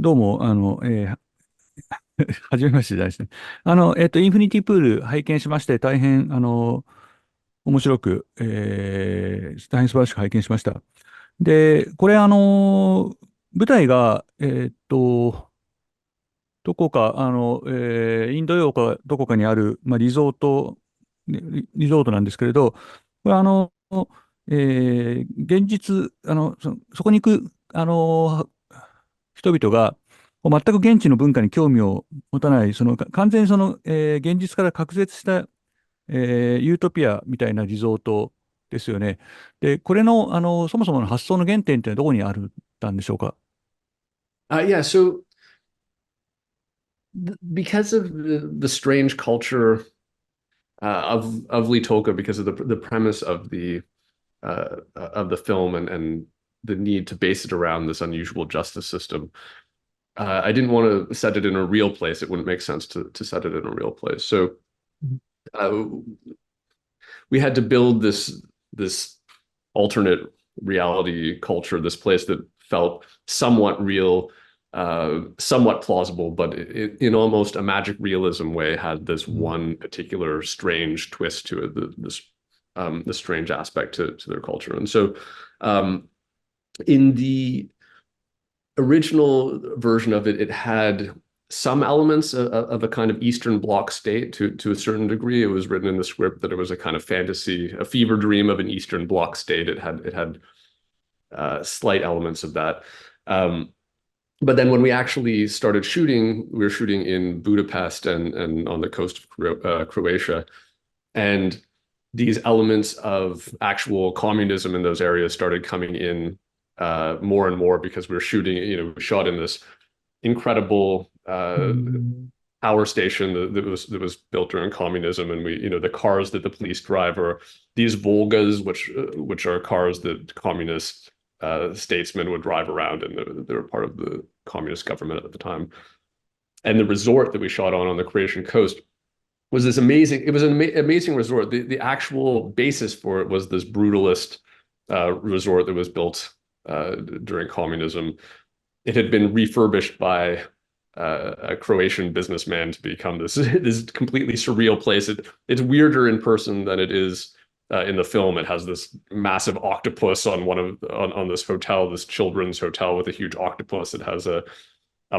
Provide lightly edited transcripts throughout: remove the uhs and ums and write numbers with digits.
どうも、はじめましてですね。インフィニティプール拝見しまして、大変、面白く、大変素晴らしく拝見しました。で、これ、舞台が、どこか、インド洋かどこかにある、まあ、リゾートなんですけれど、これ、現実、そこに行く、人々が、全く現地の文化に興味を持たない、完全に現実から隔絶した、ユートピアみたいなリゾートですよね。で、これの、そもそもの発想の原点ってどこにあったんでしょうか。Yeah, so because of the strange culture of Lee Tolka, because of the premise of the film and the need to base it around this unusual justice system, I didn't want to set it in a real place. It wouldn't make sense to set it in a real place. So uh, we had to build this alternate reality culture, this place that felt somewhat real, somewhat plausible, but in almost a magic realism way, had this one particular strange twist to it, this strange aspect to their culture. And so, in the original version of it, it had some elements of a kind of Eastern Bloc state to a certain degree. It was written in the script that it was a kind of fantasy, a fever dream of an Eastern Bloc state. It had slight elements of that. But then when we actually started shooting, we were shooting in Budapest and on the coast of Croatia, and these elements of actual communism in those areas started coming in more and more because we were shooting, we shot in this incredible power station that was built during communism, and the cars that the police drive are these Volgas, which are cars that communist statesmen would drive around, and they were part of the communist government at the time. And the resort that we shot on the Croatian coast was this amazing. It was an amazing resort. The actual basis for it was this brutalist resort that was built during communism. It had been refurbished by a Croatian businessman to become this completely surreal place. It's weirder in person than it is in the film. It has this massive octopus on this hotel, this children's hotel with a huge octopus. It has a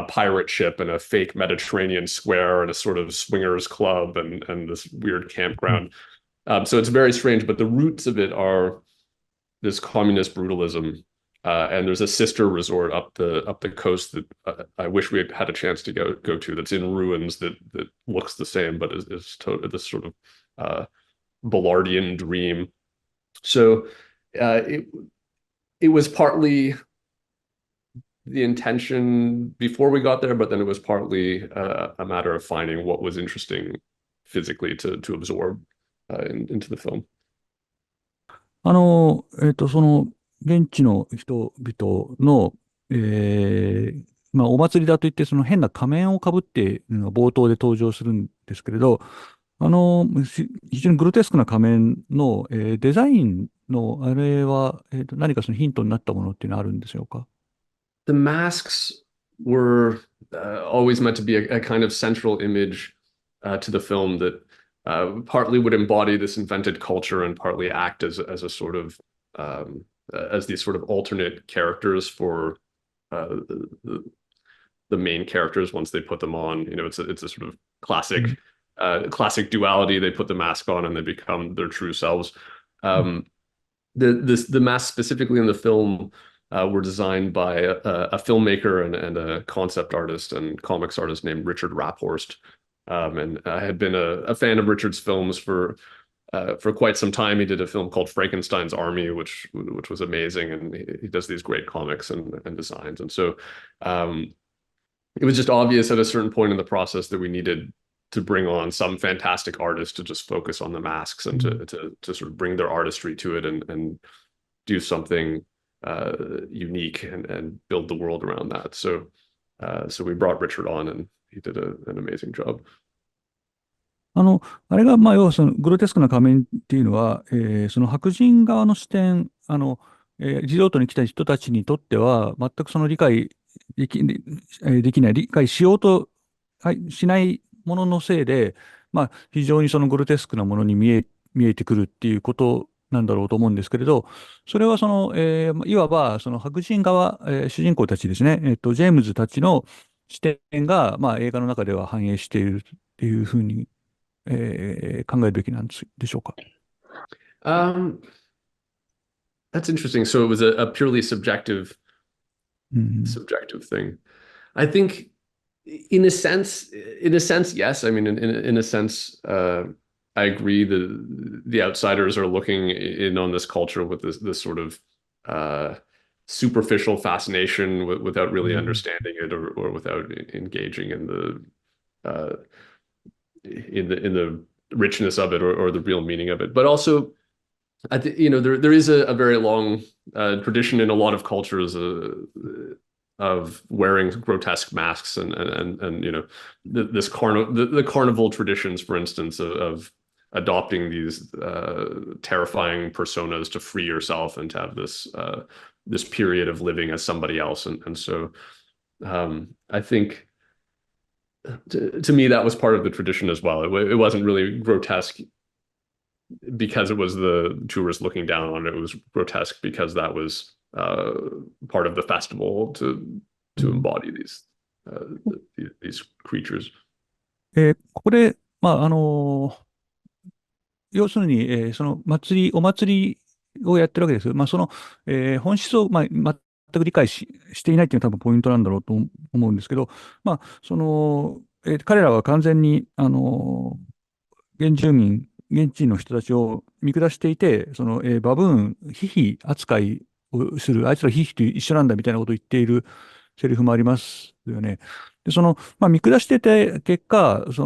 pirate ship and a fake Mediterranean square and a sort of swingers club and this weird campground. So it's very strange, but the roots of it are this communist brutalism. And there's a sister resort up the coast that I wish we had a chance to go to. That's in ruins that looks the same, but is this sort of Ballardian dream. So it was partly the intention before we got there, but then it was partly a matter of finding what was interesting physically to absorb into the film. 現地の人々の、まあ、お祭りだといって、その変な仮面をかぶっているのが冒頭で登場するんですけれど、非常にグロテスクな仮面の、デザインの、あれは、何かそのヒントになったものっていうのはあるんでしょうか。The masks were always meant to be a kind of central image to the film that partly would embody this invented culture and partly act as a sort of as these sort of alternate characters for the main characters once they put them on. It's a sort of classic duality. They put the mask on and they become their true selves. The masks specifically in the film were designed by a filmmaker and a concept artist and comics artist named Richard Raphorst. And I had been a fan of Richard's films for quite some time. He did a film called Frankenstein's Army, which was amazing, and he does these great comics and designs. And so it was just obvious at a certain point in the process that we needed to bring on some fantastic artist to just focus on the masks and to sort of bring their artistry to it and do something unique and build the world around that. So we brought Richard on, and he did an amazing job. あれが、まあ、要はそのグロテスクな仮面っていうのは、その白人側の視点、リゾートに来た人たちにとっては、全くその理解できない、理解しようとしないもののせいで、非常にそのグロテスクなものに見えてくるっていうことなんだろうと思うんですけれど、それはいわばその白人側、主人公たちですね、ジェームズたちの視点が、映画の中では反映しているっていうふうに、考えるべきなんでしょうか。Um, that's interesting. So it was a purely subjective うん。subjective thing. I think in a sense, yes. I mean, in a sense, I agree. The outsiders are looking in on this culture with this sort of uh, superficial fascination without う really ん。understanding it or without engaging uh, in the richness of it or the real meaning of it. But also, I think there is a very long tradition in a lot of cultures of wearing grotesque masks and this the carnival traditions, for instance, of adopting these terrifying personas to free yourself and to have this period of living as somebody else, and so I think to me that was part of the tradition as well. It wasn't really grotesque because it was the tourists looking down on it. It was grotesque because that was part of the festival to うん。 embody these creatures. ここで、要するに、そのお祭りをやってるわけですよ。本質を、全く理解していないっていうのが多分ポイントなんだろうと思うんですけど、彼らは完全に、現地の人たちを見下していて、バブーン、ヒヒ扱いをする、あいつらヒヒと一緒なんだみたいなことを言っているセリフもありますよね。で、見下してて結果、要す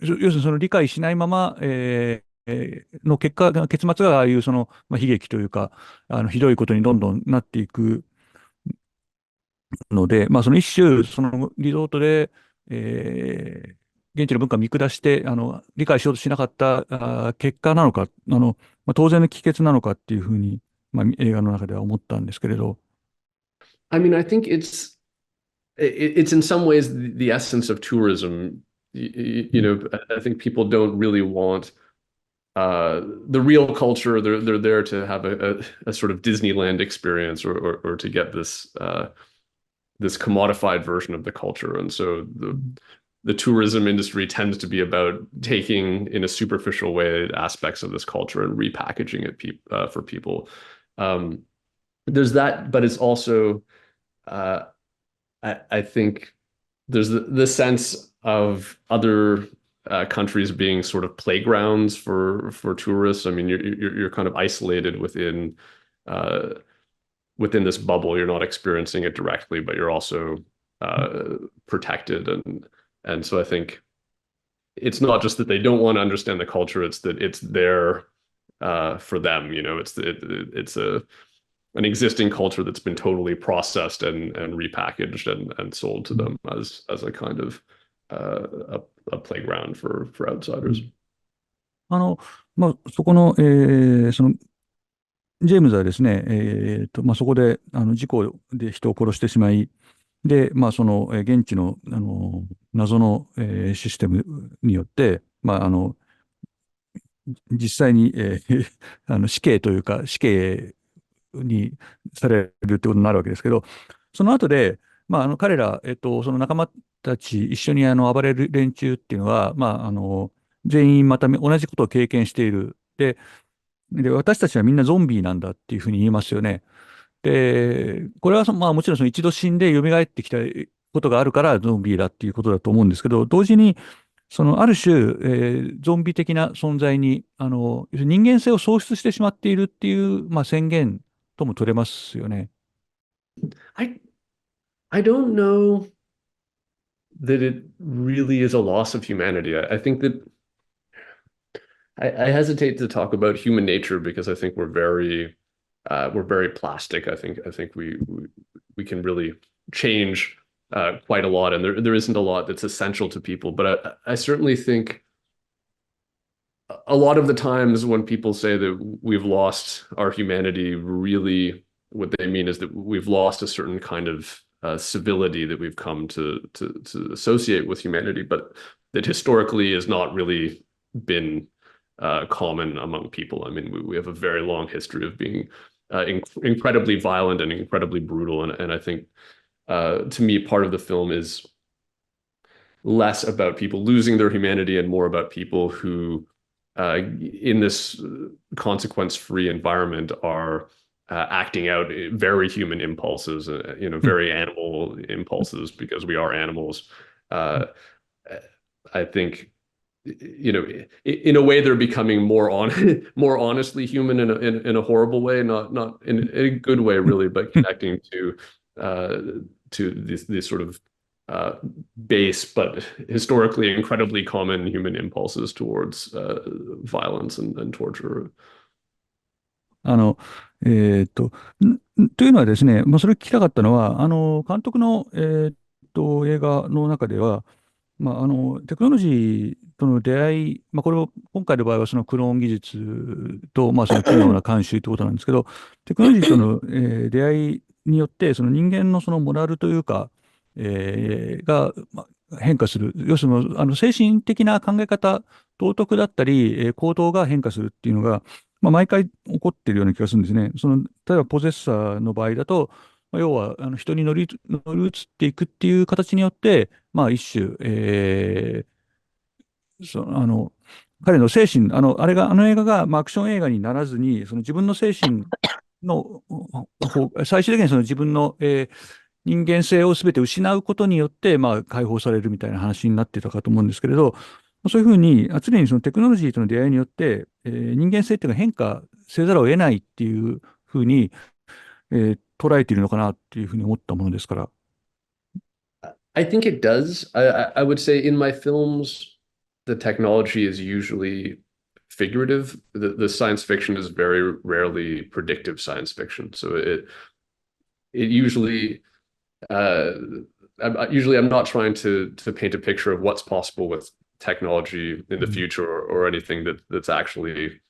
るにその理解しないまま、の結末がああいう悲劇というか、ひどいことにどんどんなっていくので、その一種、そのリゾートで、現地の文化を見下して、理解しようとしなかった結果なのか、当然の帰結なのかっていうふうに、映画の中では思ったんですけれど。I mean, I think it's in some ways the essence of tourism.うん。I think people don't really want the real culture. They're there to have a sort of Disneyland experience or to get this commodified version of the culture. And so the tourism industry tends to be about taking in a superficial way aspects of this culture and repackaging it for people. Um, there's that, but it's also uh, I think there's the sense of other countries being sort of playgrounds for tourists. I mean, you're kind of isolated uh, within this bubble. You're not experiencing it directly, but you're also protected, and so I think it's not just that they don't want to understand the culture; it's that it's there for them. It's an existing culture that's been totally processed and repackaged and sold to them as a kind of a playground for う outsiders. ん。そこの、ジェームズはですね、そこで事故で人を殺してしまい、で、現地の、謎の、システムによって、実際に、死刑というか、死刑にされるってことになるわけですけど、その後で、彼ら、その仲間たち、一緒に暴れる連中っていうのは、全員また同じことを経験している。で、私たちはみんなゾンビなんだっていうふうに言いますよね。で、これはもちろんその一度死んで蘇ってきたことがあるからゾンビだっていうことだと思うんですけど、同時に、ある種、ゾンビ的な存在に、要するに人間性を喪失してしまっているっていう、宣言とも取れますよね。I I don't know that it really is a loss of humanity. I think that I hesitate to talk about human nature because I think we're very plastic. I think we can really change quite a lot, and there isn't a lot that's essential to people. But I certainly think a lot of the times when people say that we've lost our humanity, really what they mean is that we've lost a certain kind of civility that we've come to associate with humanity, but that historically has not really been common among people. I mean, we have a very long history of being incredibly violent and incredibly brutal, and I think to me, part of the film is less about people losing their humanity and more about people who, in this consequence-free environment, are acting out very human impulses, very animal impulses, because we are animals. I think, in a way, they're becoming more honestly human in a horrible way, not in a good way, really, but connecting to these sort of base but historically incredibly common human impulses towards violence and torture. というのはですね、それを聞きたかったのは、監督の、映画の中では、テクノロジーとの出会い、これを今回の場合はそのクローン技術と、その奇妙な慣習ということなんですけど、テクノロジーとの、出会いによって、その人間のそのモラルというか、が、変化する。要するに、精神的な考え方、道徳だったり、行動が変化するっていうのが、毎回起こっているような気がするんですね。例えばポゼッサーの場合だと、要は人に乗り移っていくっていう形によって、一種、彼の精神、あの映画が、アクション映画にならずに、その自分の精神の最終的にその自分の、人間性を全て失うことによって、解放されるみたいな話になってたかと思うんですけれど、そういうふうに、常にそのテクノロジーとの出会いによって、人間性っていうのが変化せざるを得ないっていうふうに、捉えているのかなっていうふうに思ったものですから。I think it does. I would say in my films, the technology is usually figurative. The science fiction is very rarely predictive science fiction. So it usually I'm not trying to paint a picture of what's possible with technology in the future or anything that's actually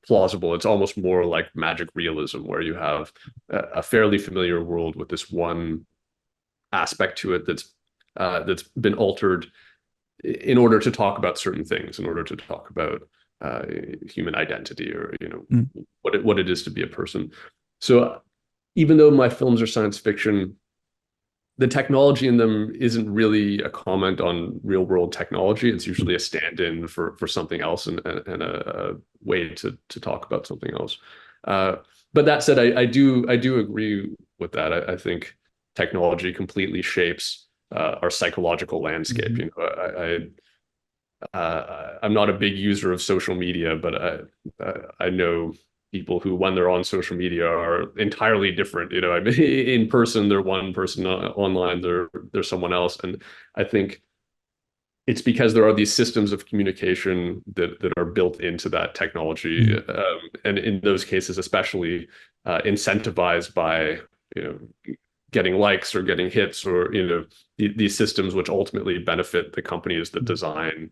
plausible. It's almost more like magic realism, where you have a fairly familiar world with this one aspect to it that's been altered in order to talk about certain things, in order to talk about human identity, or what it is to be a person. So even though my films are science fiction, the technology in them isn't really a comment on real world technology. It's usually a stand-in for something else, and a way to talk about something else. But that said, I do agree with that. I think technology completely shapes our psychological landscape. I'm not a big user of social media, but I know people who, when they're on social media, are entirely different. I mean, in person they're one person, online they're someone else. And I think it's because there are these systems of communication that are built into that technology, and in those cases especially incentivized by getting likes or getting hits, or these systems which ultimately benefit the companies that design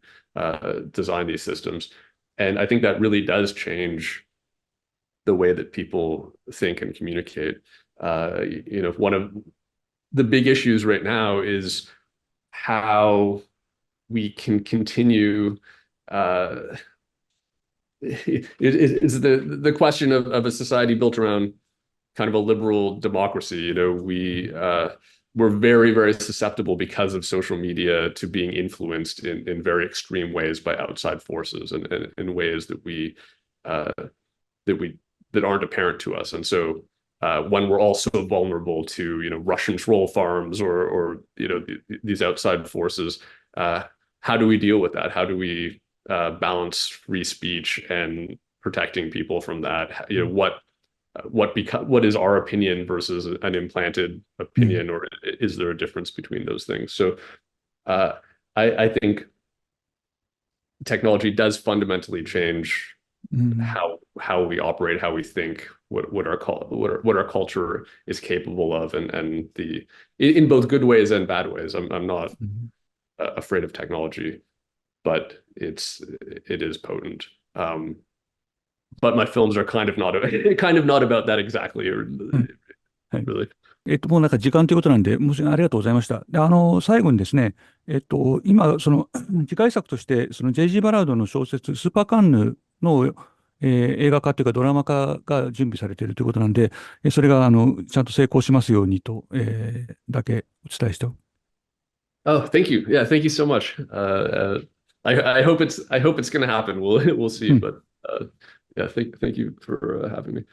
these systems. And I think that really does change the way that people think and communicate. One of the big issues right now is how we can continue. Is the question of a society built around kind of a liberal democracy. We're very, very susceptible because of social media to being influenced in very extreme ways by outside forces, and in ways that aren't apparent to us. And so when we're also vulnerable to Russian troll farms or these outside forces, how do we deal with that? How do we balance free speech and protecting people from that? What is our opinion versus an implanted opinion, or is there a difference between those things? So I think technology does fundamentally change how we operate, how we think, what our culture is capable of, and in both good ways and bad ways. I'm not afraid of technology, but it is potent. but my films are kind of not kind of not about that exactly, or はい。really. もうなんか時間ということなんで、もしありがとうございました。で、最後にですね、今、次回作として、その J.G. バラードの小説、スーパーカンヌの、映画化というかドラマ化が準備されているということなんで、それが、ちゃんと成功しますようにと、だけお伝えしておく。Oh, thank you. Yeah, thank you so much. I hope it's going to happen. We'll see. うん。But yeah, thank you for having me.